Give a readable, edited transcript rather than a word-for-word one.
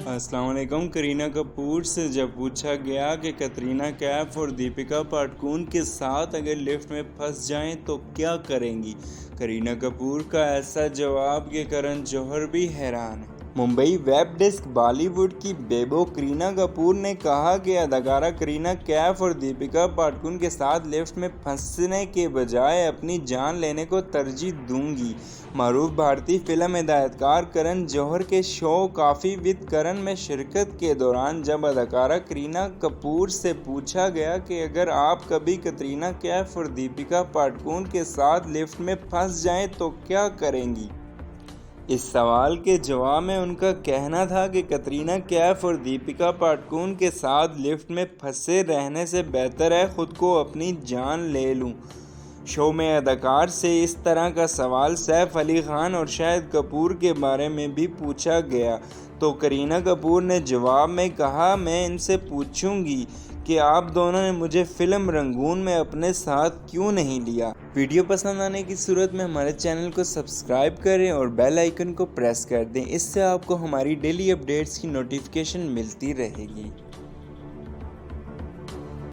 अस्सलाम वालेकुम। करीना कपूर से जब पूछा गया कि कतरीना कैफ और दीपिका पादुकोण के साथ अगर लिफ्ट में फंस जाएं तो क्या करेंगी, करीना कपूर का ऐसा जवाब कि करण जौहर भी हैरान है। Mumbai web desk. बॉलीवुड की बेबो करीना कपूर ने कहा कि अदाकारा करीना कैफ और दीपिका पादुकोण के साथ लिफ्ट में फंसने के बजाय अपनी जान लेने को तरजीह दूंगी। मारूफ भारतीय फिल्म हिदायतकार करण जौहर के शो कॉफी विद करण में शिरकत के दौरान जब अदाकारा करीना कपूर से पूछा गया कि अगर आप कभी कतरीना कैफ और दीपिका पादुकोण के साथ लिफ्ट में फंस जाएं तो क्या करेंगी, इस सवाल के जवाब में उनका कहना था कि कतरीना कैफ और दीपिका पादुकोण के साथ लिफ्ट में फंसे रहने से बेहतर है खुद को अपनी जान ले लूं। शो में अदाकार से इस तरह का सवाल सैफ अली खान और शाहिद कपूर के बारे में भी पूछा गया तो करीना कपूर ने जवाब में कहा, मैं इनसे पूछूंगी कि आप दोनों ने मुझे फिल्म रंगून में अपने साथ क्यों नहीं लिया। वीडियो पसंद आने की सूरत में हमारे चैनल को सब्सक्राइब करें और बेल आइकन को प्रेस कर दें, इससे आपको हमारी डेली अपडेट्स की नोटिफिकेशन मिलती रहेगी।